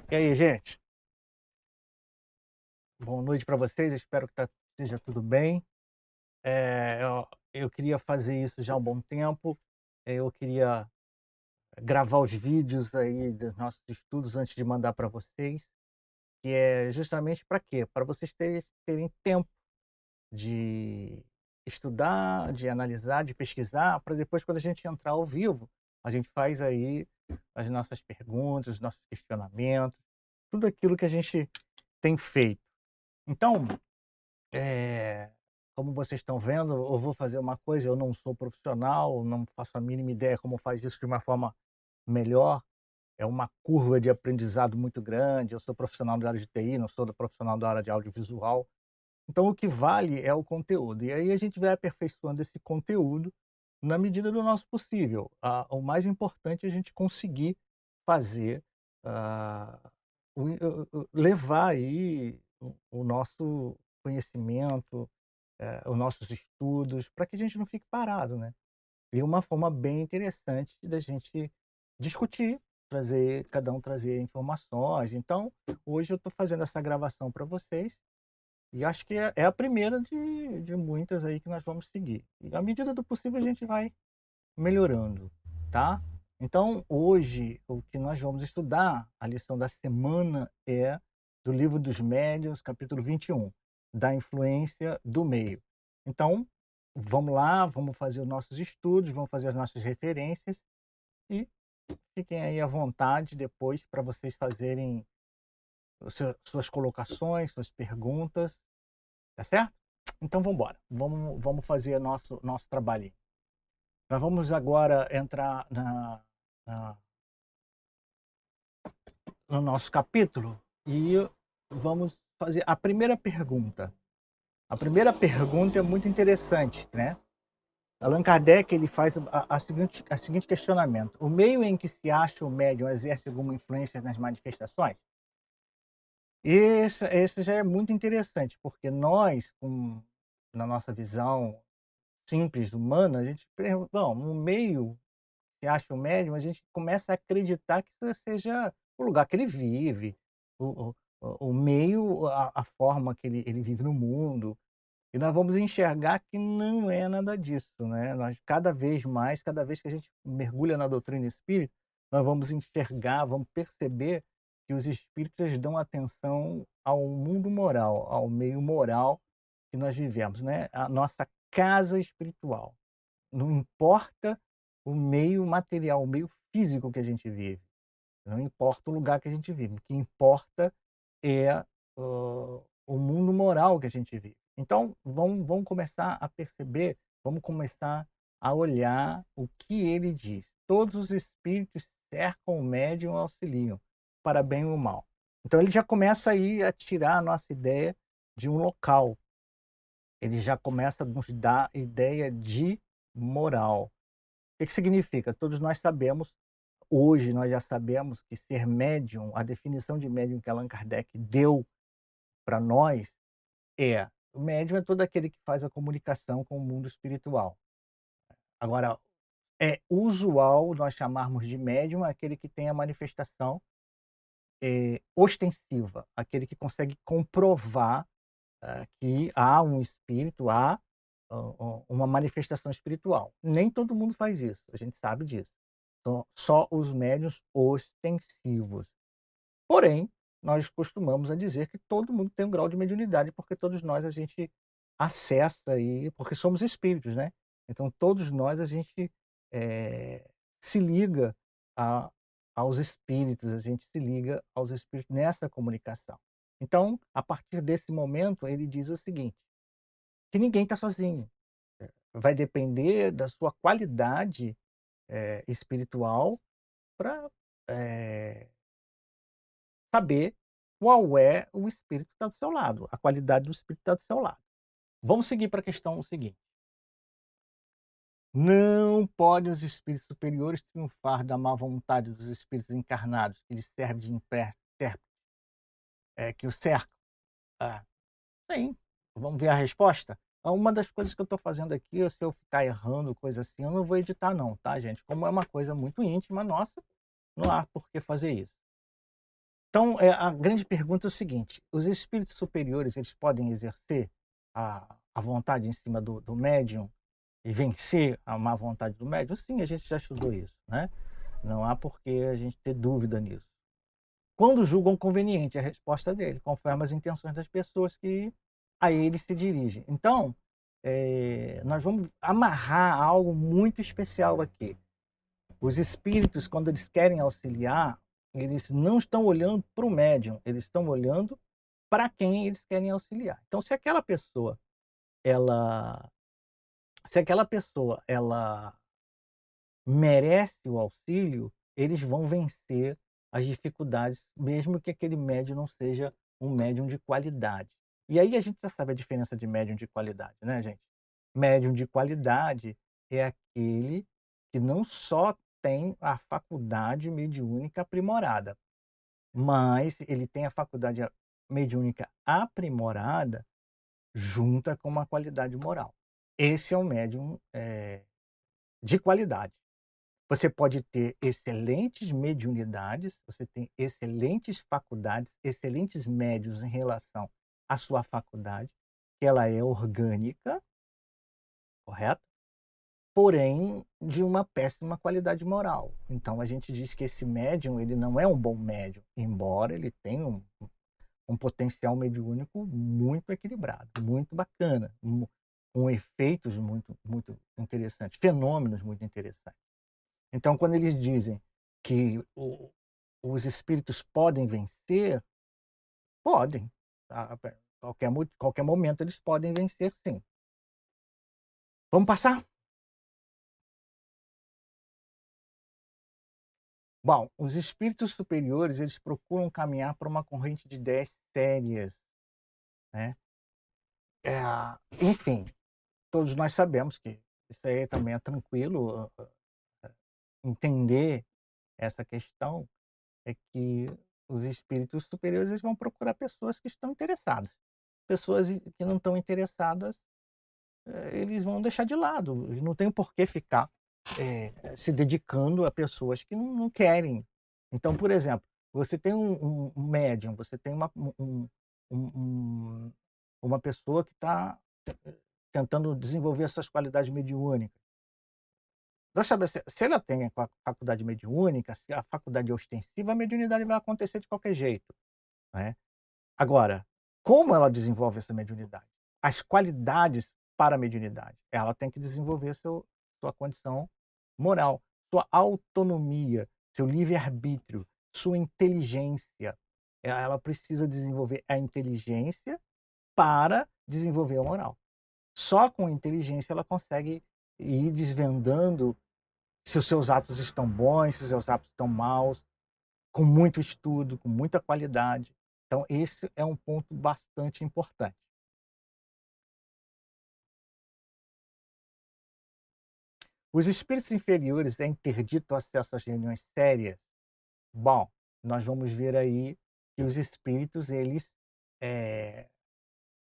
E aí, gente? Boa noite para vocês, espero que esteja tudo bem. Eu queria fazer isso já há um bom tempo. Eu queria gravar os vídeos aí dos nossos estudos antes de mandar para vocês, que é justamente para quê? Para vocês terem tempo de estudar, de analisar, de pesquisar, para depois, quando a gente entrar ao vivo, a gente faz aí as nossas perguntas, os nossos questionamentos, tudo aquilo que a gente tem feito. Então, Eh, como vocês estão vendo, eu vou fazer uma coisa, eu não sou profissional, não faço a mínima ideia como faz isso de uma forma melhor. É uma curva de aprendizado muito grande. Eu sou profissional da área de TI, não sou do profissional da área de audiovisual. Então o que vale é o conteúdo. E aí a gente vai aperfeiçoando esse conteúdo na medida do nosso possível. O mais importante é a gente conseguir fazer, ah, levar aí o nosso conhecimento, os nossos estudos, para que a gente não fique parado, né. E uma forma bem interessante da gente discutir, cada um trazer informações. Então, hoje eu estou fazendo essa gravação para vocês, e acho que é a primeira de muitas aí que nós vamos seguir. E à medida do possível a gente vai melhorando, tá. Então hoje o que nós vamos estudar, a lição da semana é do Livro dos Médiuns, capítulo 21, da influência do meio. Então, vamos lá, vamos fazer os nossos estudos, vamos fazer as nossas referências e fiquem aí à vontade depois para vocês fazerem suas colocações, suas perguntas, tá certo? Então vamos embora, vamos fazer nosso trabalhinho. Nós vamos agora entrar na no nosso capítulo e vamos fazer a primeira pergunta. A primeira pergunta é muito interessante, né. Allan Kardec, ele faz a seguinte questionamento: "O meio em que se acha o médium exerce alguma influência nas manifestações?". Esse já é muito interessante, porque nós, na nossa visão simples humana, a gente pergunta: "Bom, no meio que acha o médium", a gente começa a acreditar que isso seja o lugar que ele vive, o meio, a forma que ele vive no mundo, e nós vamos enxergar que não é nada disso, né. Nós cada vez mais, cada vez que a gente mergulha na doutrina espírita, nós vamos enxergar, vamos perceber que os espíritas dão atenção ao mundo moral, ao meio moral que nós vivemos, né, a nossa casa espiritual. Não importa o meio material, o meio físico que a gente vive, não importa o lugar que a gente vive, o que importa é, o mundo moral que a gente vive. Então, vamos começar a perceber, vamos começar a olhar o que ele diz. Todos os espíritos cercam o médium e auxiliam, para bem ou mal. Então ele já começa aí a tirar a nossa ideia de um local, ele já começa a nos dar ideia de moral. O que significa? Todos nós sabemos, hoje nós já sabemos que ser médium, a definição de médium que Allan Kardec deu para nós é: o médium é todo aquele que faz a comunicação com o mundo espiritual. Agora, é usual nós chamarmos de médium aquele que tem a manifestação, ostensiva, aquele que consegue comprovar, que há um espírito, há uma manifestação espiritual. Nem todo mundo faz isso, a gente sabe disso. Só os médiuns ostensivos. Porém, nós costumamos a dizer que todo mundo tem um grau de mediunidade, porque todos nós a gente acessa aí, porque somos espíritos, né. Então todos nós a gente, se liga a aos espíritos, a gente se liga aos espíritos nessa comunicação. Então, a partir desse momento, ele diz o seguinte: que ninguém está sozinho, vai depender da sua qualidade, espiritual para saber qual é o espírito que está do seu lado, a qualidade do espírito que está do seu lado. Vamos seguir para a questão seguinte: não podem os espíritos superiores triunfar da má vontade dos espíritos encarnados, que lhes servem de intérprete, que o cercam? Ah, sim. Vamos ver a resposta? Uma das coisas que eu estou fazendo aqui, se eu ficar errando, coisa assim, eu não vou editar não, tá, gente? Como é uma coisa muito íntima nossa, não há por que fazer isso. Então, a grande pergunta é o seguinte: os espíritos superiores, eles podem exercer a vontade em cima do médium e vencer a má vontade do médium? Sim, a gente já estudou isso, né. Não há por que a gente ter dúvida nisso. Quando julgam conveniente, a resposta dele, conforme as intenções das pessoas que a ele se dirigem. Então, nós vamos amarrar algo muito especial aqui. Os espíritos, quando eles querem auxiliar, eles não estão olhando para o médium, eles estão olhando para quem eles querem auxiliar. Então, ela se aquela pessoa ela merece o auxílio, eles vão vencer as dificuldades, mesmo que aquele médium não seja um médium de qualidade. E aí a gente já sabe a diferença de médium de qualidade, né, gente? Médium de qualidade é aquele que não só tem a faculdade mediúnica aprimorada, mas ele tem a faculdade mediúnica aprimorada junta com uma qualidade moral. Esse é um médium, de qualidade. Você pode ter excelentes mediunidades, você tem excelentes faculdades, excelentes médios em relação à sua faculdade, que ela é orgânica, correto? Porém, de uma péssima qualidade moral. Então a gente diz que esse médium, ele não é um bom médium, embora ele tenha um potencial mediúnico muito equilibrado, muito bacana, com efeitos muito interessantes, fenômenos muito interessantes. Então, quando eles dizem que os espíritos podem vencer, podem. A qualquer momento eles podem vencer, sim. Vamos passar? Bom, os espíritos superiores, eles procuram caminhar para uma corrente de ideias sérias, né. Enfim, todos nós sabemos que isso aí também é tranquilo, entender essa questão, é que os espíritos superiores, eles vão procurar pessoas que estão interessadas. Pessoas que não estão interessadas, eles vão deixar de lado, e não tem por que ficar, se dedicando a pessoas que não querem. Então, por exemplo, você tem um médium, você tem um um uma pessoa que está tentando desenvolver essas qualidades mediúnicas. Nós sabemos se ela tem a faculdade mediúnica, se a faculdade é ostensiva, a mediunidade vai acontecer de qualquer jeito, né. Agora, como ela desenvolve essa mediunidade? As qualidades para a mediunidade. Ela tem que desenvolver sua condição moral, sua autonomia, seu livre-arbítrio, sua inteligência. Ela precisa desenvolver a inteligência para desenvolver a moral. Só com inteligência ela consegue ir desvendando se os seus atos estão bons, se os seus atos estão maus, com muito estudo, com muita qualidade. Então, esse é um ponto bastante importante. Os espíritos inferiores é interdito o acesso às reuniões sérias? Bom, nós vamos ver aí que os espíritos, eles eh,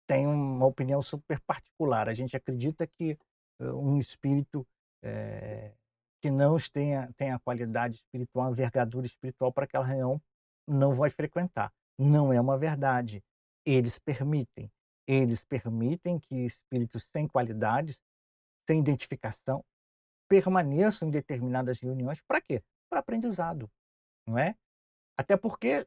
têm uma opinião super particular. A gente acredita que um espírito que não tenha qualidade espiritual, envergadura espiritual para aquela reunião, não vai frequentar. Não é uma verdade. Eles permitem. Eles permitem que espíritos sem qualidades, sem identificação, permaneçam em determinadas reuniões. Para quê? Para aprendizado, não é? Até porque,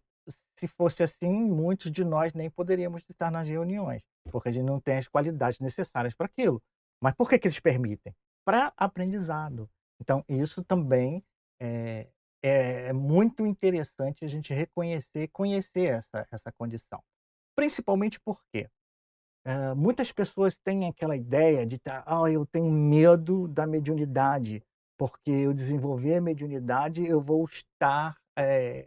se fosse assim, muitos de nós nem poderíamos estar nas reuniões, porque a gente não tem as qualidades necessárias para aquilo. Mas por que que eles permitem? Para aprendizado. Então isso também é é muito interessante a gente reconhecer e conhecer essa condição. Principalmente porque, muitas pessoas têm aquela ideia de estar: "Ah, eu tenho medo da mediunidade, porque eu desenvolver a mediunidade, eu vou estar,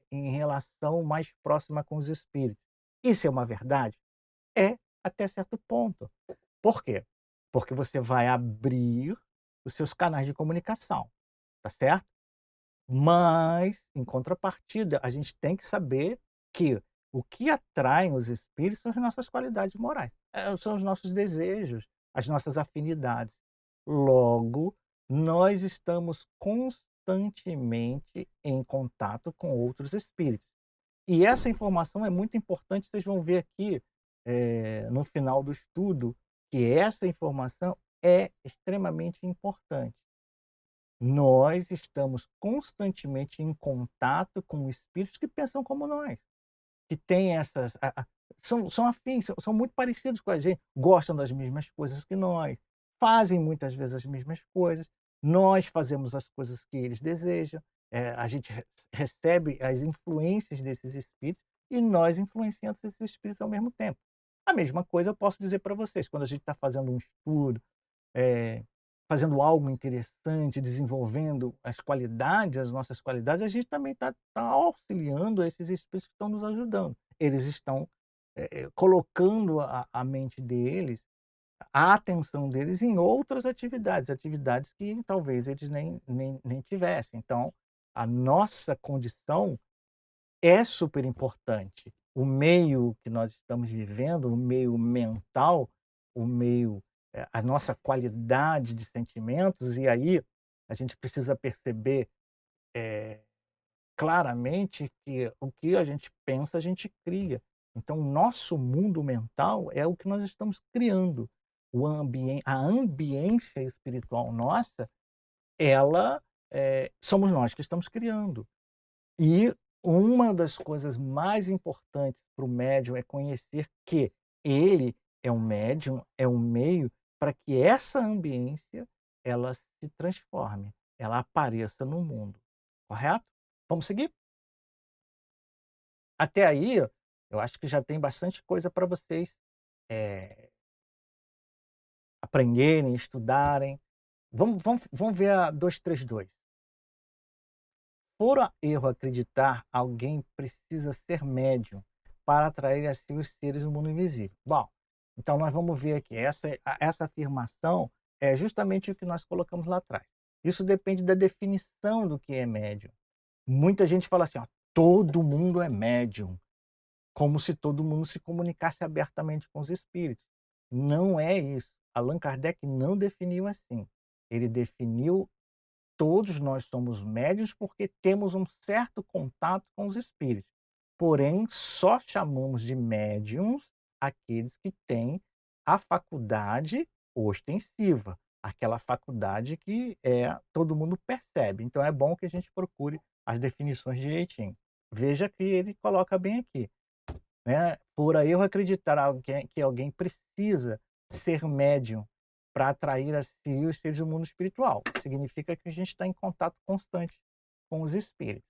em relação mais próxima com os espíritos". Isso é uma verdade? É, até certo ponto. Por quê? Porque você vai abrir os seus canais de comunicação, tá certo? Mas, em contrapartida, a gente tem que saber que o que atrai os espíritos são as nossas qualidades morais, são os nossos desejos, as nossas afinidades. Logo, nós estamos constantemente em contato com outros espíritos. E essa informação é muito importante, vocês vão ver aqui, no final do estudo, que essa informação é extremamente importante. Nós estamos constantemente em contato com espíritos que pensam como nós, que têm essas são afins, são muito parecidos com a gente, gostam das mesmas coisas que nós, fazem muitas vezes as mesmas coisas, nós fazemos as coisas que eles desejam, a gente recebe as influências desses espíritos e nós influenciamos esses espíritos ao mesmo tempo. A mesma coisa eu posso dizer para vocês, quando a gente está fazendo um estudo, eh, fazendo algo interessante, desenvolvendo as nossas qualidades, a gente também está auxiliando esses espíritos que estão nos ajudando. Eles estão, colocando a mente deles, a atenção deles em outras atividades, atividades que talvez eles nem tivessem. Então, a nossa condição é super importante. O meio que nós estamos vivendo, o meio mental, o meio, a nossa qualidade de sentimentos, e aí a gente precisa perceber, eh, claramente que o que a gente pensa, a gente cria. Então o nosso mundo mental é o que nós estamos criando. A ambiência espiritual nossa, ela, somos nós que estamos criando. E uma das coisas mais importantes para o médium é conhecer que ele é um médium, é um meio para que essa ambiência ela se transforme, ela apareça no mundo, correto? Vamos seguir? Até aí, eu acho que já tem bastante coisa para vocês, eh, aprenderem, estudarem. Vamos ver a 232. Por erro acreditar, alguém precisa ser médium para atrair a si os seres do mundo invisível. Bom, então nós vamos ver aqui, essa afirmação é justamente o que nós colocamos lá atrás. Isso depende da definição do que é médium. Muita gente fala assim, ó, todo mundo é médium, como se todo mundo se comunicasse abertamente com os espíritos. Não é isso. Allan Kardec não definiu assim. Ele definiu: todos nós somos médiuns porque temos um certo contato com os espíritos. Porém, só chamamos de médiuns aqueles que têm a faculdade ostensiva, aquela faculdade que todo mundo percebe. Então é bom que a gente procure as definições direitinho. Veja que ele coloca bem aqui, né? Por aí eu acreditar que alguém precisa ser médium para atrair a si os seres do mundo espiritual. Significa que a gente está em contato constante com os espíritos.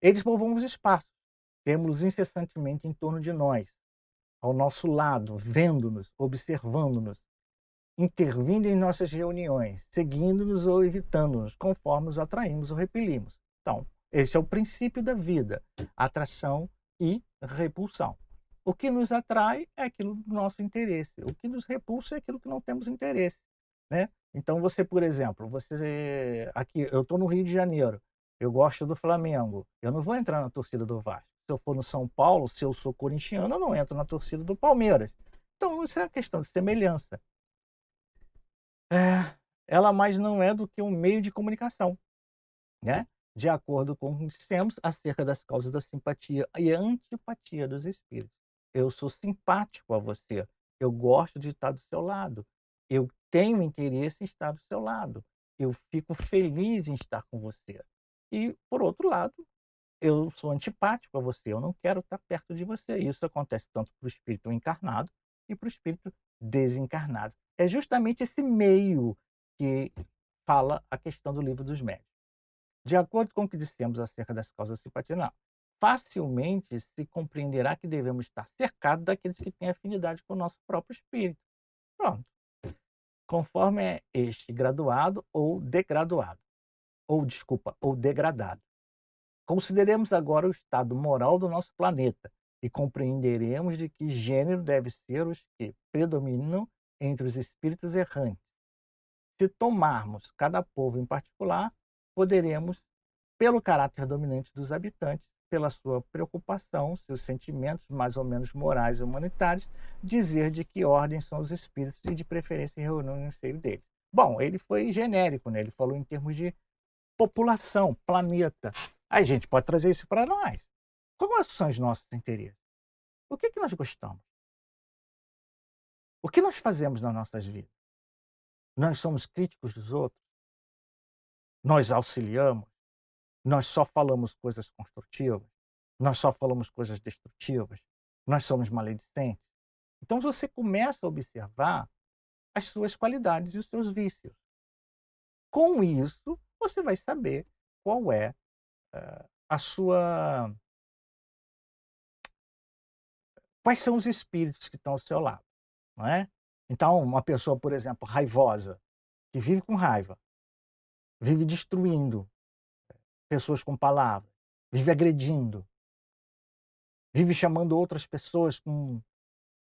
Eles povoam os espaços, temos incessantemente em torno de nós, ao nosso lado, vendo-nos, observando-nos, intervindo em nossas reuniões, seguindo-nos ou evitando-nos, conforme os atraímos ou repelimos. Então, esse é o princípio da vida: atração e repulsão. O que nos atrai é aquilo do nosso interesse, o que nos repulsa é aquilo que não temos interesse, né? Então você, por exemplo, aqui, eu estou no Rio de Janeiro, eu gosto do Flamengo, eu não vou entrar na torcida do Vasco. Se eu for no São Paulo, se eu sou corintiano, eu não entro na torcida do Palmeiras. Então isso é uma questão de semelhança. Ela mais não é do que um meio de comunicação, né? De acordo com o que dissemos acerca das causas da simpatia e antipatia dos espíritos. Eu sou simpático a você, eu gosto de estar do seu lado, eu tenho interesse em estar do seu lado, eu fico feliz em estar com você. E, por outro lado, eu sou antipático a você, eu não quero estar perto de você. Isso acontece tanto para o espírito encarnado e para o espírito desencarnado. É justamente esse meio que fala a questão do Livro dos Médiuns. De acordo com o que dissemos acerca das causas da simpatia, não. Facilmente se compreenderá que devemos estar cercados daqueles que têm afinidade com o nosso próprio espírito. Pronto. Conforme é este graduado ou degraduado, ou degradado. Consideremos agora o estado moral do nosso planeta e compreenderemos de que gênero deve ser os que predominam entre os espíritos errantes. Se tomarmos cada povo em particular, poderemos, pelo caráter dominante dos habitantes, pela sua preocupação, seus sentimentos mais ou menos morais e humanitários, dizer de que ordem são os espíritos e de preferência reúnem no seio deles. Bom, ele foi genérico, né? Ele falou em termos de população, planeta. Aí a gente pode trazer isso para nós. Quais são os nossos interesses? O que nós gostamos? O que nós fazemos nas nossas vidas? Nós somos críticos dos outros? Nós auxiliamos? Nós só falamos coisas construtivas? Nós só falamos coisas destrutivas? Nós somos maledicentes? Então você começa a observar as suas qualidades e os seus vícios. Com isso, você vai saber qual é a sua quais são os espíritos que estão ao seu lado, não é? Então, uma pessoa, por exemplo, raivosa, que vive com raiva, vive destruindo pessoas com palavras, vive agredindo, vive chamando outras pessoas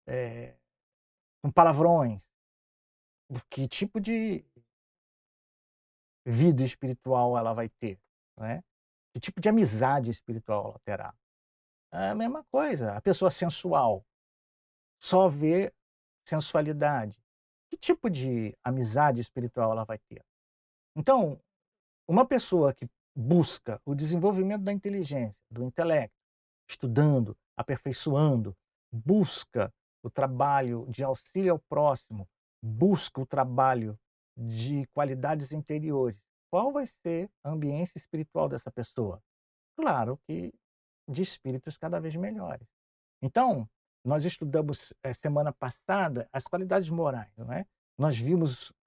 eh, com palavrões. Que tipo de vida espiritual ela vai ter, não é? Que tipo de amizade espiritual ela terá? É a mesma coisa, a pessoa sensual, só vê sensualidade. Que tipo de amizade espiritual ela vai ter? Então, uma pessoa que busca o desenvolvimento da inteligência, do intelecto, estudando, aperfeiçoando, busca o trabalho de auxílio ao próximo, busca o trabalho de qualidades interiores. Qual vai ser a ambiência espiritual dessa pessoa? Claro que de espíritos cada vez melhores. Então, nós estudamos semana passada as qualidades morais, não é?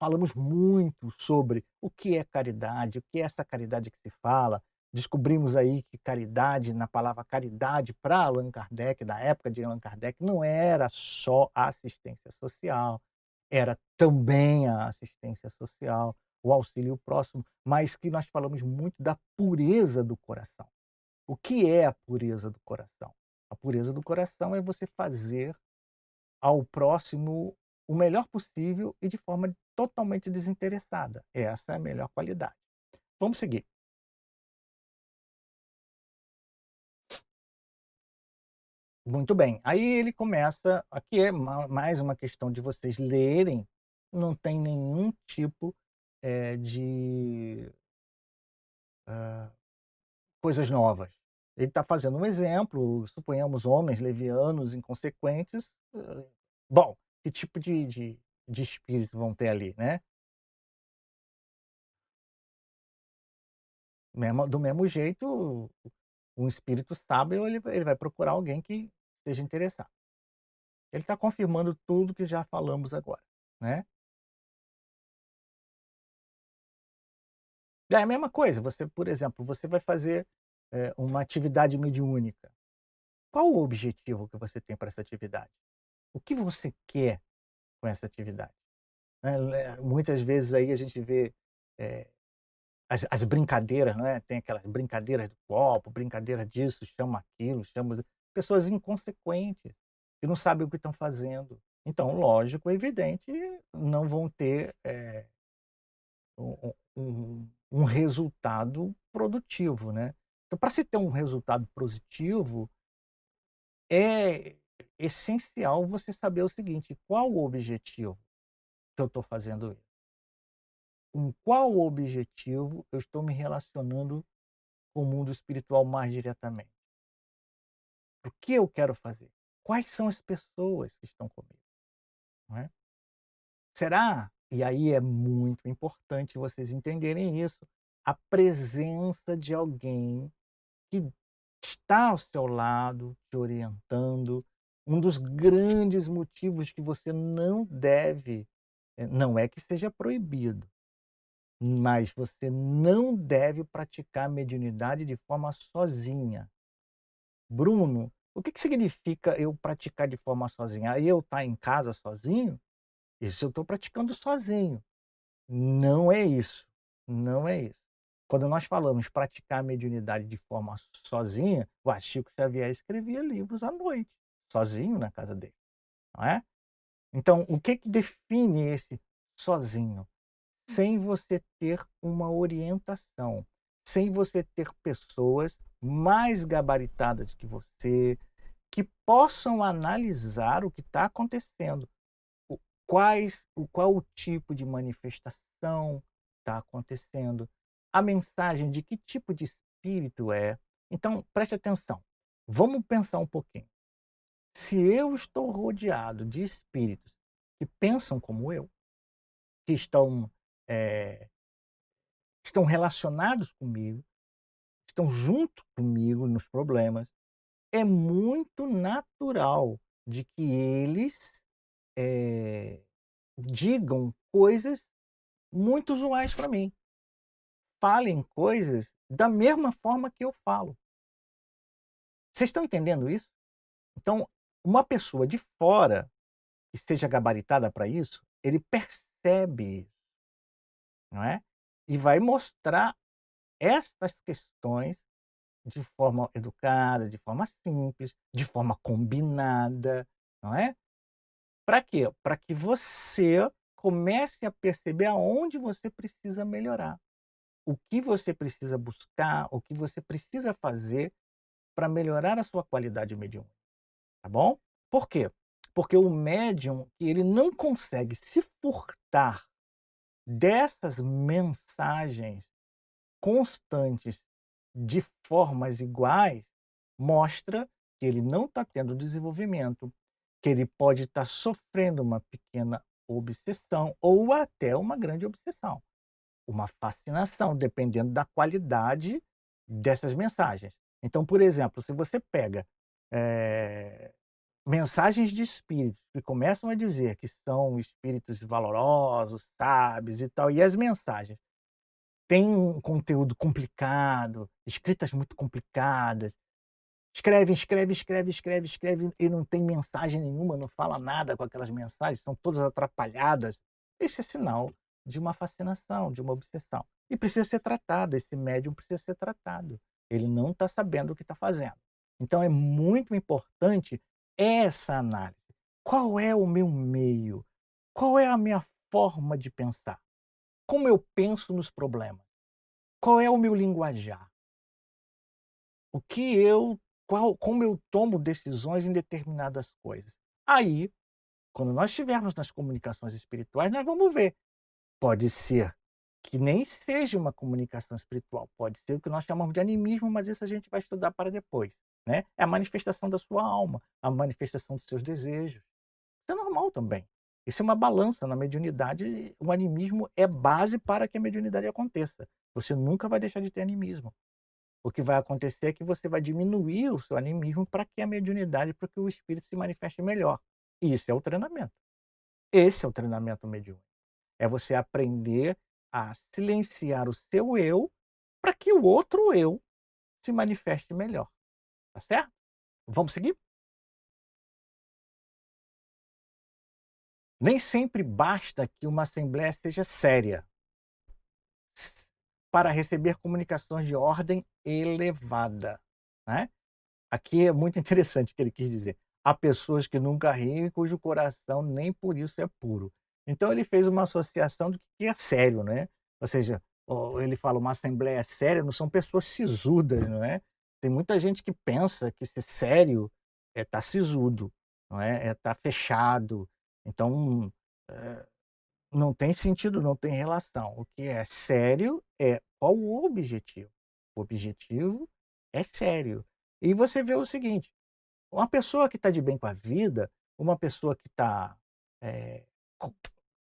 Falamos muito sobre o que é caridade, o que é essa caridade que se fala. Descobrimos aí que caridade, na palavra caridade, para Allan Kardec, da época de Allan Kardec, não era só a assistência social, era também a assistência social, o auxílio ao próximo, mas que nós falamos muito da pureza do coração. O que é a pureza do coração? A pureza do coração é você fazer ao próximo o melhor possível e de forma totalmente desinteressada. Essa é a melhor qualidade. Vamos seguir. Muito bem. Aí ele começa, aqui é mais uma questão de vocês lerem, não tem nenhum tipo de coisas novas. Ele está fazendo um exemplo, suponhamos homens levianos, inconsequentes. Bom, que tipo de espírito vão ter ali, né? Do mesmo jeito, um espírito sábio ele vai procurar alguém que esteja interessado. Ele está confirmando tudo que já falamos agora, né? É a mesma coisa, você, por exemplo, você vai fazer uma atividade mediúnica. Qual o objetivo que você tem para essa atividade? O que você quer com essa atividade? Muitas vezes aí a gente vê eh, as brincadeiras, né? Tem aquelas brincadeiras do copo, brincadeira disso, chama aquilo, chama pessoas inconsequentes, que não sabem o que estão fazendo. Então, lógico, é evidente, não vão ter um resultado produtivo, né? Então, para se ter um resultado positivo, é essencial você saber o seguinte: qual o objetivo que eu estou fazendo isso? Com qual objetivo eu estou me relacionando com o mundo espiritual mais diretamente? O que eu quero fazer? Quais são as pessoas que estão comigo? Não é? Será? E aí é muito importante vocês entenderem isso. A presença de alguém que está ao seu lado, te orientando. Um dos grandes motivos que você não deve, não é que seja proibido, mas você não deve praticar mediunidade de forma sozinha. Bruno, o que significa eu praticar de forma sozinha? Aí eu estar em casa sozinho? Isso eu estou praticando sozinho. Não é isso, não é isso. Quando nós falamos praticar a mediunidade de forma sozinha, o Chico Xavier escrevia livros à noite, sozinho na casa dele, não é? Então, o que define esse sozinho? Sem você ter uma orientação, sem você ter pessoas mais gabaritadas que você, que possam analisar o que está acontecendo, o qual o tipo de manifestação está acontecendo, a mensagem de que tipo de espírito é. Então, preste atenção, Vamos pensar um pouquinho. Se eu estou rodeado de espíritos que pensam como eu, que eh, estão relacionados comigo, estão junto comigo nos problemas, é muito natural de que eles, eh, digam coisas muito usuais para mim, falem coisas da mesma forma que eu falo. Vocês estão entendendo isso? Então, uma pessoa de fora que seja gabaritada para isso, ele percebe isso, não é? E vai mostrar estas questões de forma educada, de forma simples, de forma combinada, não é? Para quê? Para que você comece a perceber aonde você precisa melhorar, o que você precisa buscar, o que você precisa fazer para melhorar a sua qualidade mediúnica, tá bom? Por quê? Porque o médium que ele não consegue se furtar dessas mensagens constantes de formas iguais, mostra que ele não está tendo desenvolvimento, que ele pode estar sofrendo uma pequena obsessão ou até uma grande obsessão, uma fascinação, dependendo da qualidade dessas mensagens. Então, por exemplo, se você pega, eh, mensagens de espíritos que começam a dizer que são espíritos valorosos, sábios e tal, e as mensagens têm um conteúdo complicado, escritas muito complicadas, escreve, escreve, escreve, escreve, escreve e não tem mensagem nenhuma, não fala nada com aquelas mensagens, são todas atrapalhadas. Isso é sinal de uma fascinação, de uma obsessão. E precisa ser tratado, esse médium precisa ser tratado. Ele não está sabendo o que está fazendo. Então é muito importante essa análise. Qual é o meu meio? Qual é a minha forma de pensar? Como eu penso nos problemas? Qual é o meu linguajar? O que eu como eu tomo decisões em determinadas coisas. Aí, quando nós estivermos nas comunicações espirituais, nós vamos ver. Pode ser que nem seja uma comunicação espiritual, pode ser o que nós chamamos de animismo, mas isso a gente vai estudar para depois, né. É a manifestação da sua alma, a manifestação dos seus desejos. Isso é normal também. Isso é uma balança na mediunidade, o animismo é base para que a mediunidade aconteça. Você nunca vai deixar de ter animismo. O que vai acontecer é que você vai diminuir o seu animismo para que a mediunidade, para que o espírito se manifeste melhor. E isso é o treinamento. Esse é o treinamento mediúnico. É você aprender a silenciar o seu eu para que o outro eu se manifeste melhor. Tá certo? Vamos seguir? Nem sempre basta que uma assembleia seja séria para receber comunicações de ordem elevada, né? Aqui é muito interessante o que ele quis dizer. Há pessoas que nunca riem e cujo coração nem por isso é puro. Então ele fez uma associação do que é sério, né? Ou seja, ele fala uma assembleia séria não são pessoas sisudas, não é? Tem muita gente que pensa que ser sério é estar sisudo, não é? É estar fechado. Então, eh, não tem sentido, não tem relação. O que é sério é qual o objetivo. O objetivo é sério. E você vê o seguinte, uma pessoa que está de bem com a vida, uma pessoa que está, eh, cu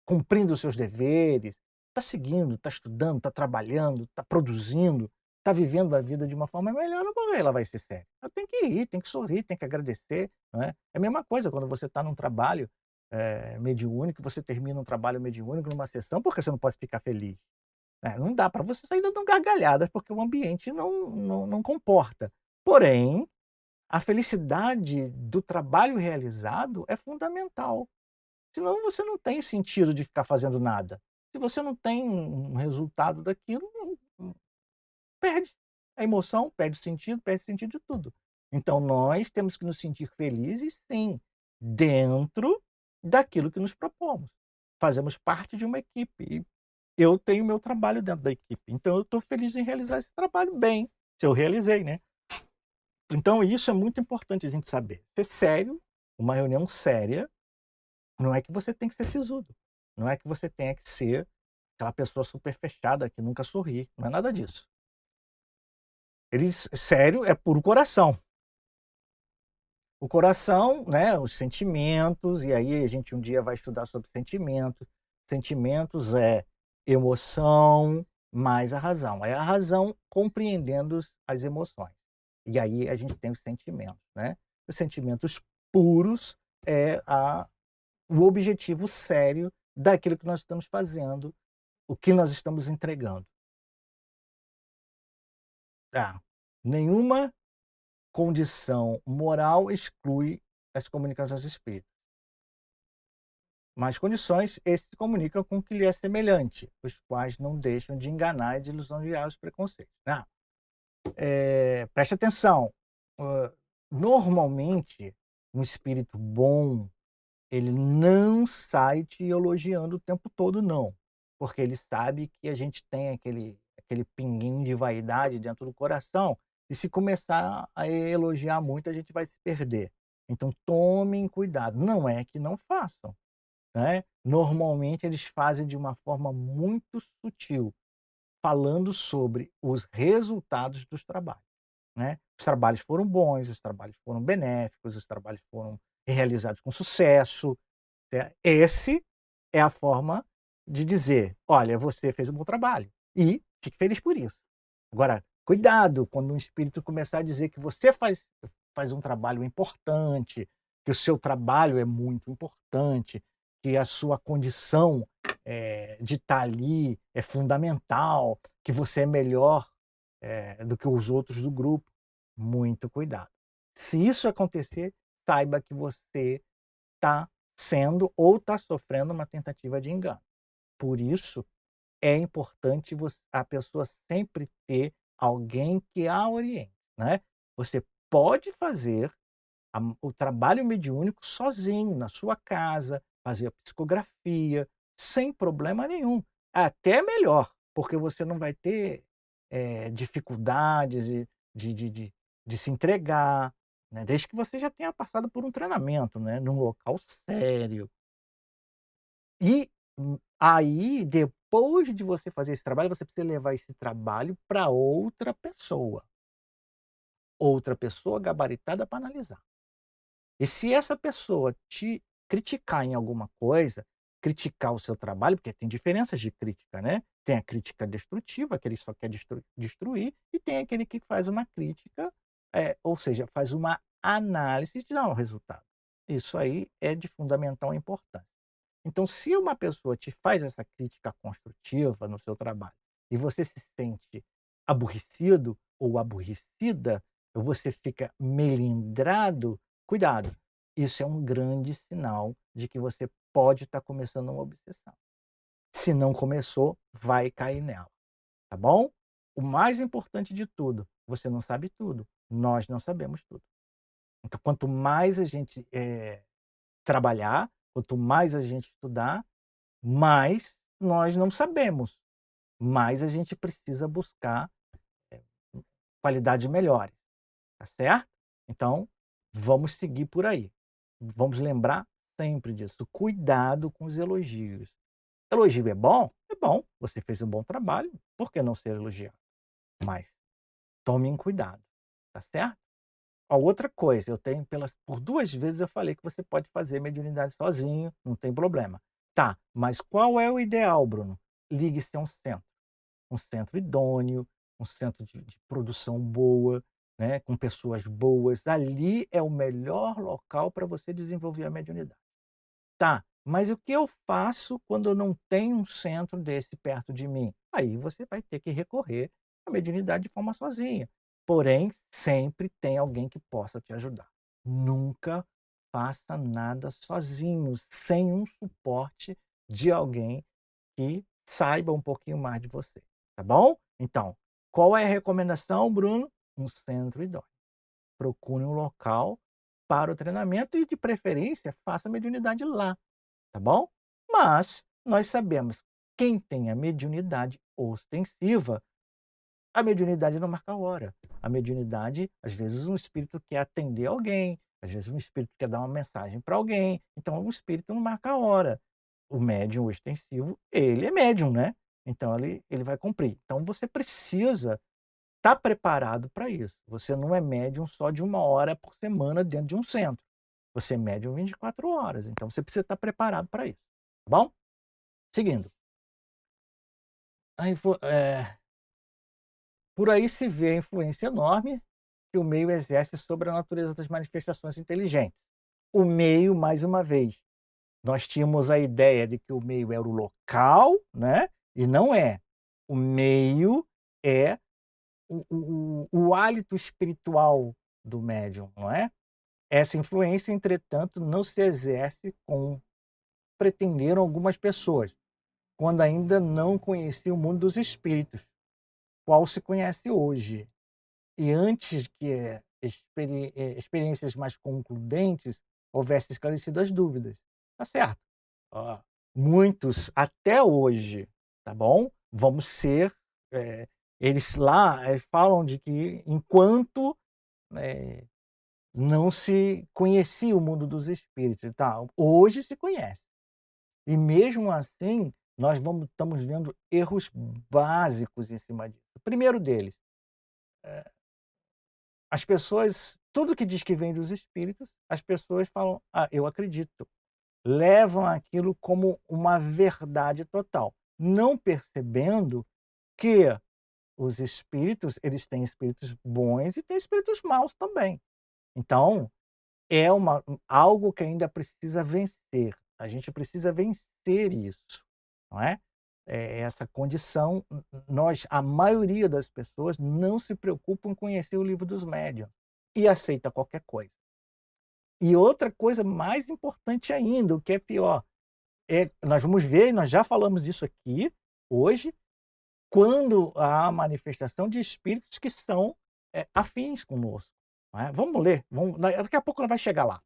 cumprindo os seus deveres, está seguindo, está estudando, está trabalhando, está produzindo, está vivendo a vida de uma forma melhor, não ela vai ser séria. Ela tem que rir, tem que sorrir, tem que agradecer, não é? É a mesma coisa quando você está num trabalho, mediúnico, você termina um trabalho mediúnico numa sessão, por que você não pode ficar feliz? Não dá para você sair dando gargalhadas, porque o ambiente não comporta. Porém, a felicidade do trabalho realizado é fundamental, senão você não tem sentido de ficar fazendo nada. Se você não tem um resultado daquilo, perde a emoção, perde o sentido de tudo. Então nós temos que nos sentir felizes sim, dentro daquilo que nos propomos. Fazemos parte de uma equipe e eu tenho meu trabalho dentro da equipe, então eu estou feliz em realizar esse trabalho bem, se eu realizei, né. Então isso é muito importante a gente saber. Ser sério, uma reunião séria, não é que você tem que ser sisudo, não é que você tenha que ser aquela pessoa super fechada que nunca sorri, não é nada disso. Sério é puro coração, O coração, né, os sentimentos, e aí a gente um dia vai estudar sobre sentimentos. Sentimentos é emoção mais a razão. É a razão compreendendo as emoções. E aí a gente tem os sentimentos, né. Os sentimentos puros é o objetivo sério daquilo que nós estamos fazendo, o que nós estamos entregando. Tá. Nenhuma condição moral exclui as comunicações espíritas. Mas condições, esse se comunica com o que lhe é semelhante, os quais não deixam de enganar e de ilusoriar os preconceitos. Né? Preste atenção, normalmente, um espírito bom, ele não sai te elogiando o tempo todo, não. Porque ele sabe que a gente tem aquele pinguinho de vaidade dentro do coração, e se começar a elogiar muito, a gente vai se perder. Então tomem cuidado. Não é que não façam, né? Normalmente eles fazem de uma forma muito sutil, falando sobre os resultados dos trabalhos, né? Os trabalhos foram bons, os trabalhos foram benéficos, os trabalhos foram realizados com sucesso. Esse é a forma de dizer: "Olha, você fez um bom trabalho e fique feliz por isso". Agora, cuidado quando um espírito começar a dizer que você faz um trabalho importante, que o seu trabalho é muito importante, que a sua condição, de estar ali é fundamental, que você é melhor, do que os outros do grupo. Muito cuidado. Se isso acontecer, saiba que você está sendo ou está sofrendo uma tentativa de engano. Por isso, é importante a pessoa sempre ter alguém que a oriente, né. Você pode fazer o trabalho mediúnico sozinho, na sua casa, fazer a psicografia, sem problema nenhum. Até melhor, porque você não vai ter, dificuldades de se entregar, né, desde que você já tenha passado por um treinamento, né, num local sério. E, aí, depois de você fazer esse trabalho, você precisa levar esse trabalho para outra pessoa gabaritada para analisar. E se essa pessoa te criticar em alguma coisa, criticar o seu trabalho, porque tem diferenças de crítica, né? Tem a crítica destrutiva, que ele só quer destruir, e tem aquele que faz uma crítica, ou seja, faz uma análise e te dá um resultado. Isso aí é de fundamental importância. Então, se uma pessoa te faz essa crítica construtiva no seu trabalho e você se sente aborrecido ou aborrecida, ou você fica melindrado, cuidado. Isso é um grande sinal de que você pode estar começando uma obsessão. Se não começou, vai cair nela, tá bom? O mais importante de tudo, você não sabe tudo, nós não sabemos tudo. Então, quanto mais a gente trabalhar, quanto mais a gente estudar, mais nós não sabemos, mais a gente precisa buscar qualidades melhores, tá certo? Então, vamos seguir por aí. Vamos lembrar sempre disso. Cuidado com os elogios. Elogio é bom? É bom. Você fez um bom trabalho. Por que não ser elogiado? Mas tomem cuidado, tá certo? A outra coisa, eu tenho por 2 vezes eu falei que você pode fazer mediunidade sozinho, não tem problema. Tá, mas qual é o ideal, Bruno? Ligue-se a um centro idôneo, um centro de produção boa, né, com pessoas boas. Ali é o melhor local para você desenvolver a mediunidade. Tá, mas o que eu faço quando eu não tenho um centro desse perto de mim? Aí você vai ter que recorrer à mediunidade de forma sozinha. Porém, sempre tem alguém que possa te ajudar. Nunca faça nada sozinho, sem um suporte de alguém que saiba um pouquinho mais de você, tá bom? Então, qual é a recomendação, Bruno? Um centro idôneo. Procure um local para o treinamento e, de preferência, faça a mediunidade lá, tá bom? Mas nós sabemos, quem tem a mediunidade ostensiva, a mediunidade não marca hora. A mediunidade, às vezes, um espírito quer atender alguém, às vezes um espírito quer dar uma mensagem para alguém, então o espírito não marca a hora. O médium ostensivo, ele é médium, né? Então ele vai cumprir. Então você precisa está preparado para isso. Você não é médium só de 1 hora por semana dentro de um centro. Você é médium 24 horas, então você precisa estar preparado para isso, tá bom? Seguindo. A influ Por aí se vê a influência enorme que o meio exerce sobre a natureza das manifestações inteligentes. O meio, mais uma vez, nós tínhamos a ideia de que o meio era o local, né, e não é. O meio é o hálito espiritual do médium, não é? Essa influência, entretanto, não se exerce como pretenderam algumas pessoas, quando ainda não conheciam o mundo dos espíritos, qual se conhece hoje. E antes que experiências mais concludentes houvessem esclarecido as dúvidas. Tá certo. Ó, muitos até hoje, tá bom? Vamos ser, eles lá, falam de que enquanto, eh, não se conhecia o mundo dos espíritos e tal, hoje se conhece. E mesmo assim, nós estamos vendo erros básicos em cima disso. O primeiro deles, as pessoas, tudo que diz que vem dos espíritos, as pessoas falam: "Ah, eu acredito". Levam aquilo como uma verdade total, não percebendo que os espíritos, eles têm espíritos bons e têm espíritos maus também. Então, é algo que ainda precisa vencer. A gente precisa vencer isso, não é? Essa condição, a maioria das pessoas não se preocupa em conhecer o livro dos médiuns e aceita qualquer coisa. E outra coisa mais importante ainda, o que é pior, nós vamos ver, e nós já falamos disso aqui hoje, quando há manifestação de espíritos que são, afins conosco, não é? Vamos ler, daqui a pouco nós vai chegar lá.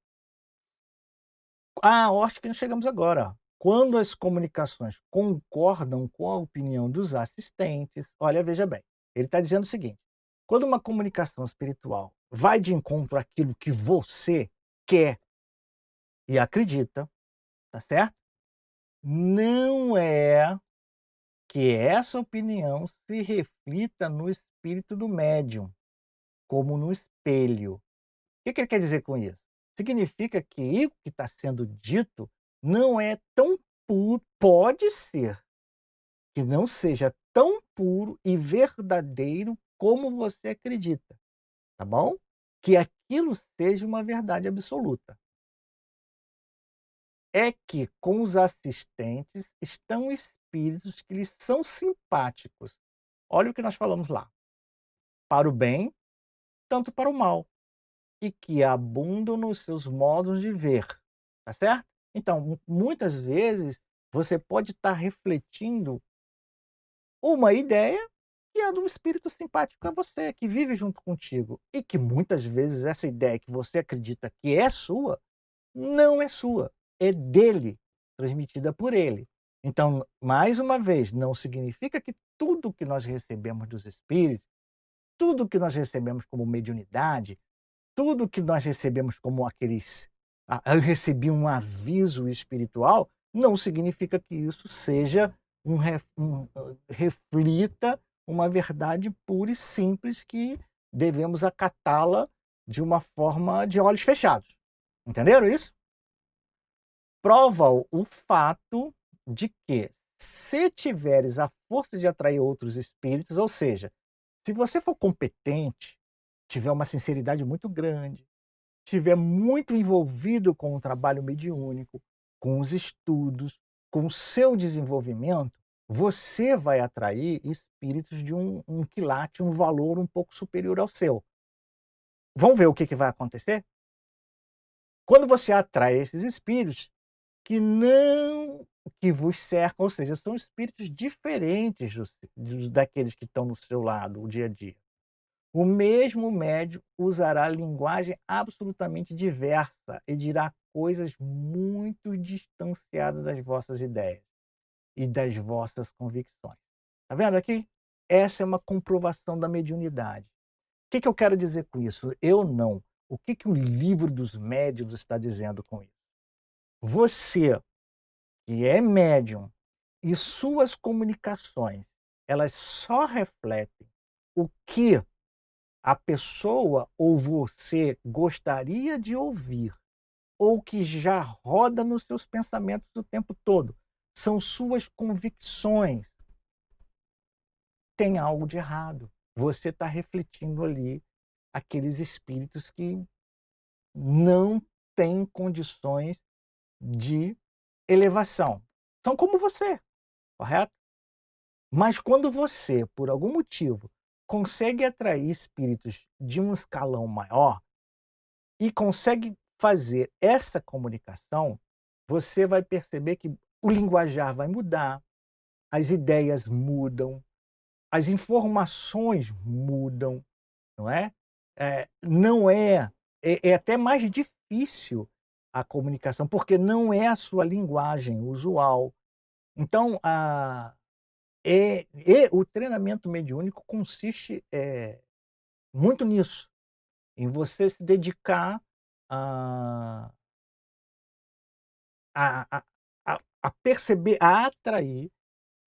Ah, eu acho que nós chegamos agora. Quando as comunicações concordam com a opinião dos assistentes, olha, veja bem, ele está dizendo o seguinte: quando uma comunicação espiritual vai de encontro àquilo que você quer e acredita, tá certo? Não é que essa opinião se reflita no espírito do médium, como no espelho. O que que ele quer dizer com isso? Significa que o que está sendo dito não é tão puro, pode ser que não seja tão puro e verdadeiro como você acredita, tá bom? Que aquilo seja uma verdade absoluta. É que com os assistentes estão espíritos que lhes são simpáticos. Olha o que nós falamos lá, para o bem, tanto para o mal, e que abundam nos seus modos de ver, tá certo? Então, muitas vezes, você pode estar refletindo uma ideia que é de um espírito simpático a você, que vive junto contigo, e que muitas vezes essa ideia que você acredita que é sua, não é sua, é dele, transmitida por ele. Então, mais uma vez, não significa que tudo que nós recebemos dos espíritos, tudo que nós recebemos como mediunidade, tudo que nós recebemos como aqueles eu recebi um aviso espiritual, não significa que isso seja reflita uma verdade pura e simples que devemos acatá-la de uma forma de olhos fechados. Entenderam isso? Prova o fato de que, se tiveres a força de atrair outros espíritos, ou seja, se você for competente, tiver uma sinceridade muito grande, tiver muito envolvido com o trabalho mediúnico, com os estudos, com o seu desenvolvimento, você vai atrair espíritos de um quilate, um valor um pouco superior ao seu. Vamos ver o que vai acontecer? Quando você atrai esses espíritos que vos cercam, ou seja, são espíritos diferentes daqueles que estão no seu lado, o dia a dia. O mesmo médium usará linguagem absolutamente diversa e dirá coisas muito distanciadas das vossas ideias e das vossas convicções. Está vendo aqui? Essa é uma comprovação da mediunidade. O que eu quero dizer com isso? Eu não. O que o livro dos médiuns está dizendo com isso? Você, que é médium, e suas comunicações, elas só refletem o que a pessoa ou você gostaria de ouvir, ou que já roda nos seus pensamentos o tempo todo. São suas convicções. Tem algo de errado. Você está refletindo ali aqueles espíritos que não têm condições de elevação. São como você, correto? Mas quando você, por algum motivo, consegue atrair espíritos de um escalão maior e consegue fazer essa comunicação, você vai perceber que o linguajar vai mudar, as ideias mudam, as informações mudam, não é? Não é até mais difícil a comunicação, porque não é a sua linguagem usual. Então, o treinamento mediúnico consiste, muito nisso, em você se dedicar a a a a perceber, a atrair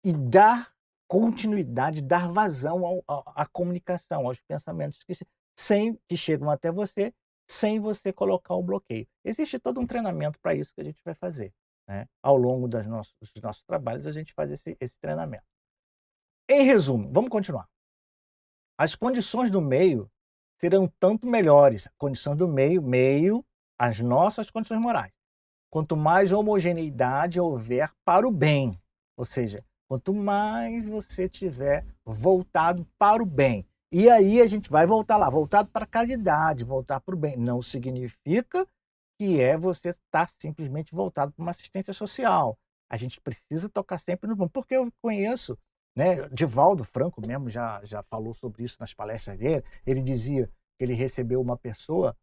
e dar continuidade, dar vazão à comunicação, aos pensamentos que chegam até você, sem você colocar o bloqueio. Existe todo um treinamento para isso que a gente vai fazer, né. Ao longo dos nossos trabalhos, a gente faz esse treinamento. Em resumo, vamos continuar. As condições do meio serão tanto melhores, condições do meio, as nossas condições morais. Quanto mais homogeneidade houver para o bem, ou seja, quanto mais você tiver voltado para o bem. E aí a gente vai voltar lá, voltado para a caridade, voltar para o bem. Não significa que você estar simplesmente voltado para uma assistência social. A gente precisa tocar sempre no bom, porque eu conheço, né, Divaldo Franco mesmo já falou sobre isso nas palestras dele. Ele dizia que ele recebeu uma pessoa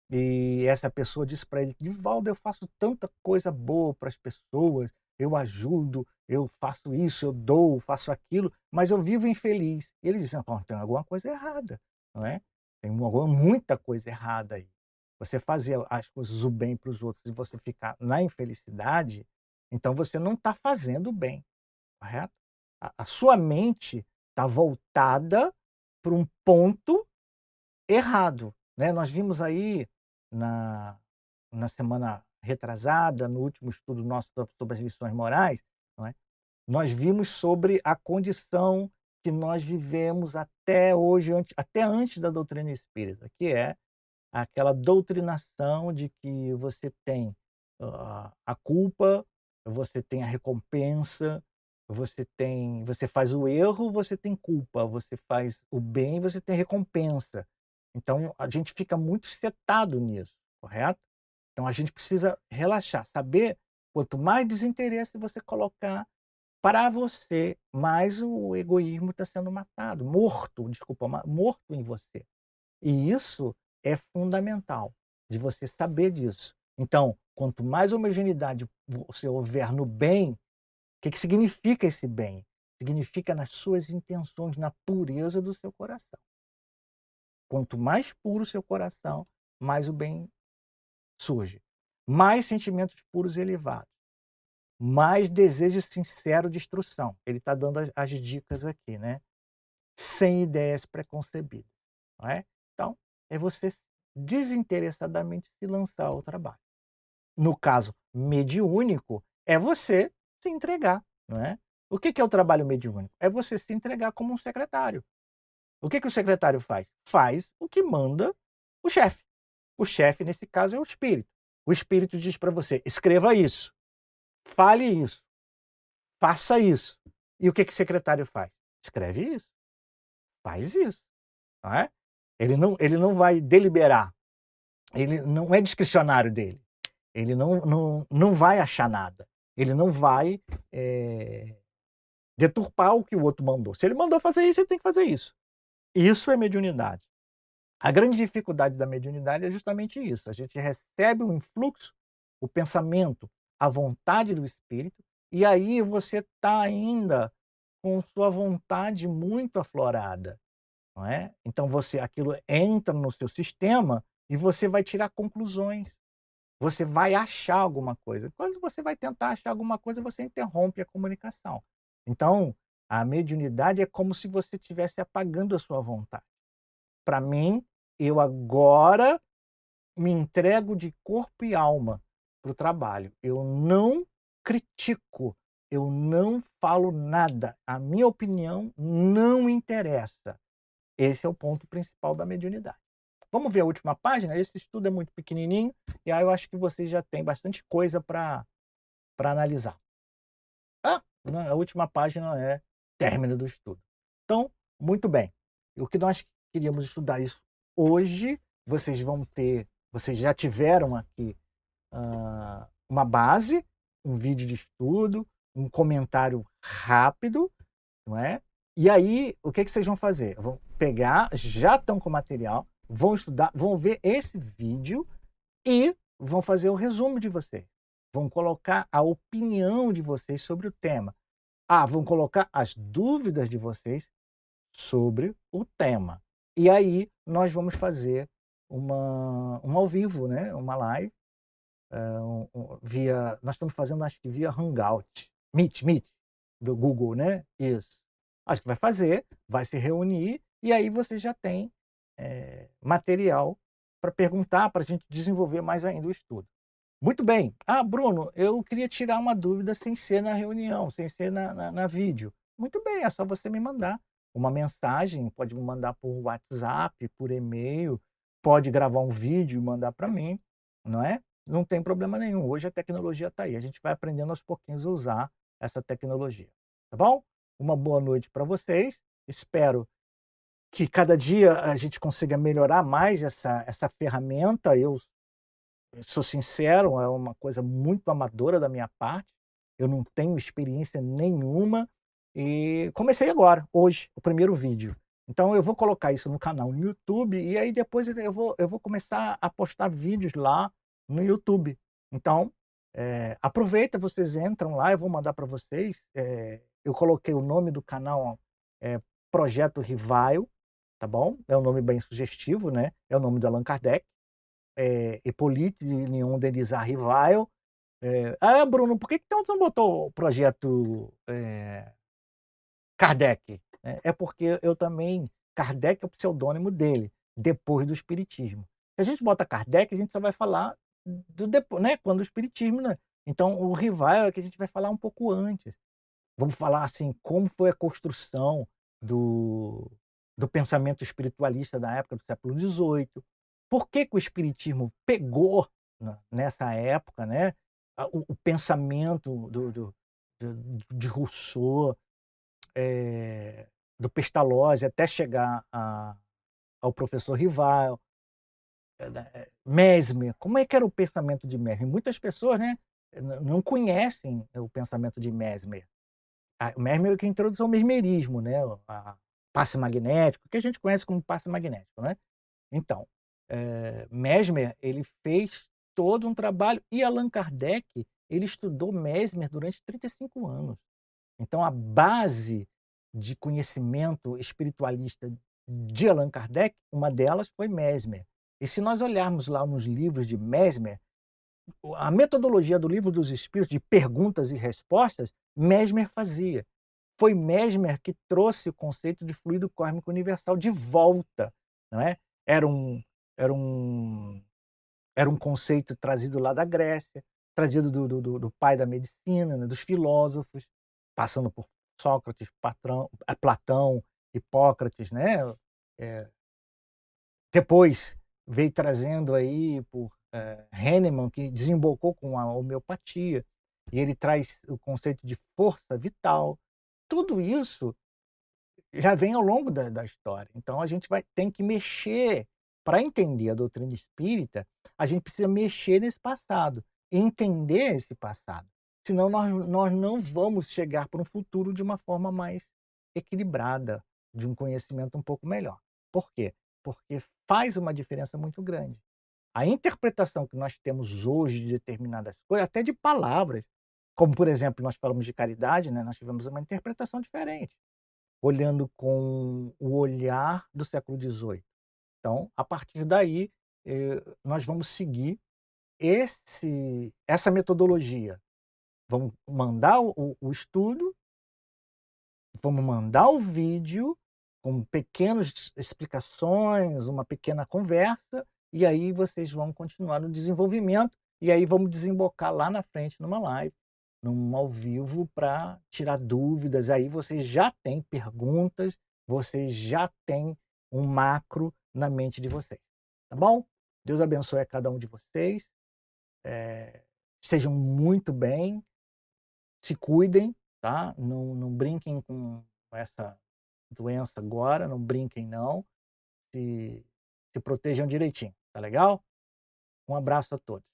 e essa pessoa disse para ele: "Divaldo, eu faço tanta coisa boa para as pessoas, eu ajudo, eu faço isso, eu dou, faço aquilo, mas eu vivo infeliz". E ele disse: "Não, tem alguma coisa errada, não é? Tem muita coisa errada aí. Você fazer as coisas o bem para os outros e você ficar na infelicidade, então você não está fazendo o bem, correto? A sua mente está voltada para um ponto errado, né". Nós vimos aí na na semana retrasada, no último estudo nosso sobre as lições morais, não é, nós vimos sobre a condição que nós vivemos até hoje, até antes da doutrina espírita, que é aquela doutrinação de que você tem, a culpa, você tem a recompensa, você faz o erro, você tem culpa, você faz o bem, você tem recompensa. Então a gente fica muito setado nisso, correto? Então a gente precisa relaxar, saber, quanto mais desinteresse você colocar para você, mais o egoísmo está sendo matado, morto, desculpa, morto em você. E isso é fundamental, de você saber disso. Então, quanto mais homogeneidade você houver no bem, o que que significa esse bem? Significa nas suas intenções, na pureza do seu coração. Quanto mais puro o seu coração, mais o bem surge. Mais sentimentos puros e elevados. Mais desejo sincero de instrução. Ele está dando as dicas aqui, né? Sem ideias preconcebidas, não é? Então, é você desinteressadamente se lançar ao trabalho. No caso mediúnico, é você se entregar, não é? O que é o trabalho mediúnico? É você se entregar como um secretário. O que o secretário faz? Faz o que manda o chefe. O chefe, nesse caso, é o espírito. O espírito diz para você: escreva isso, fale isso, faça isso. E o que o secretário faz? Escreve isso, faz isso. Não é? Ele não vai deliberar, ele não é discricionário dele, ele não vai achar nada, ele não vai, deturpar o que o outro mandou. Se ele mandou fazer isso, ele tem que fazer isso. Isso é mediunidade. A grande dificuldade da mediunidade é justamente isso, a gente recebe o influxo, o pensamento, a vontade do espírito, e aí você está ainda com sua vontade muito aflorada. Não é? Então aquilo entra no seu sistema e você vai tirar conclusões. Você vai achar alguma coisa. Quando você vai tentar achar alguma coisa, você interrompe a comunicação. Então, A mediunidade é como se você estivesse apagando a sua vontade. Para mim, eu agora me entrego de corpo e alma para o trabalho. Eu não critico, eu não falo nada. A minha opinião não interessa. Esse é o ponto principal da mediunidade. Vamos ver a última página? Esse estudo é muito pequenininho e aí eu acho que você já tem bastante coisa para analisar. A última página é término do estudo. Então, muito bem. O que nós queríamos estudar isso hoje, vocês já tiveram aqui uma base, um vídeo de estudo, um comentário rápido, não é? E aí, o que vocês vão fazer? Vão pegar, já estão com o material, vão estudar, vão ver esse vídeo e vão fazer o resumo de vocês. Vão colocar a opinião de vocês sobre o tema. Vão colocar as dúvidas de vocês sobre o tema. E aí nós vamos fazer uma ao vivo, né? Uma live, nós estamos fazendo acho que via Hangout, Meet, do Google, né? Isso. Acho que vai se reunir e aí você já tem material para perguntar, para a gente desenvolver mais ainda o estudo. Muito bem. Bruno, eu queria tirar uma dúvida sem ser na reunião, sem ser na vídeo. Muito bem, é só você me mandar uma mensagem, pode me mandar por WhatsApp, por e-mail, pode gravar um vídeo e mandar para mim, não é? Não tem problema nenhum. Hoje a tecnologia está aí. A gente vai aprendendo aos pouquinhos a usar essa tecnologia. Tá bom? Uma boa noite para vocês. Espero que cada dia a gente consiga melhorar mais essa ferramenta. Eu sou sincero, é uma coisa muito amadora da minha parte, eu não tenho experiência nenhuma e comecei agora, hoje, o primeiro vídeo. Então eu vou colocar isso no canal no YouTube e aí depois eu vou começar a postar vídeos lá no YouTube. Então, aproveita, vocês entram lá, eu vou mandar para vocês, eu coloquei o nome do canal, Projeto Rivaio, tá bom? É um nome bem sugestivo, né, é o nome do Allan Kardec. Hippolyte Léon Denis Rivail. Bruno, por que então você não botou o projeto Kardec? É porque eu também, Kardec é o pseudônimo dele, depois do Espiritismo. Se a gente bota Kardec, a gente só vai falar do depois, né, quando o Espiritismo, né? Então o Rivail é que a gente vai falar um pouco antes. Vamos falar assim, como foi a construção do, do pensamento espiritualista da época do século XVIII. Por que que o espiritismo pegou nessa época, né? O pensamento de Rousseau, do Pestalozzi, até chegar ao professor Rival, Mesmer. Como é que era o pensamento de Mesmer? Muitas pessoas, né, não conhecem o pensamento de Mesmer. O Mesmer é que introduziu o mesmerismo, né? A passe magnético, que a gente conhece como passe magnético, né? Então, Mesmer, ele fez todo um trabalho e Allan Kardec, ele estudou Mesmer durante 35 anos. Então, a base de conhecimento espiritualista de Allan Kardec, uma delas foi Mesmer. E se nós olharmos lá nos livros de Mesmer, a metodologia do Livro dos Espíritos, de perguntas e respostas, Mesmer fazia. Foi Mesmer que trouxe o conceito de fluido cósmico universal de volta, não é? Era um era um era um conceito trazido lá da Grécia, trazido do pai da medicina, né, dos filósofos, passando por Sócrates, Platão, Hipócrates, né? Eh, Depois veio trazendo aí por Hahnemann, que desembocou com a homeopatia, e ele traz o conceito de força vital. Tudo isso já vem ao longo da história. Então a gente tem que mexer. Para entender a doutrina espírita, a gente precisa mexer nesse passado, entender esse passado. Senão nós não vamos chegar para um futuro de uma forma mais equilibrada, de um conhecimento um pouco melhor. Por quê? Porque faz uma diferença muito grande. A interpretação que nós temos hoje de determinadas coisas, até de palavras, como por exemplo, nós falamos de caridade, né, nós tivemos uma interpretação diferente, olhando com o olhar do século XVIII. Então, a partir daí, nós vamos seguir essa metodologia. Vamos mandar o estudo, vamos mandar o vídeo com pequenas explicações, uma pequena conversa, e aí vocês vão continuar no desenvolvimento, e aí vamos desembocar lá na frente numa live, num ao vivo para tirar dúvidas, aí vocês já têm perguntas, vocês já têm um macro na mente de vocês, tá bom? Deus abençoe a cada um de vocês, estejam muito bem, se cuidem, tá? Não brinquem com essa doença agora, não brinquem não, se se protejam direitinho, tá legal? Um abraço a todos.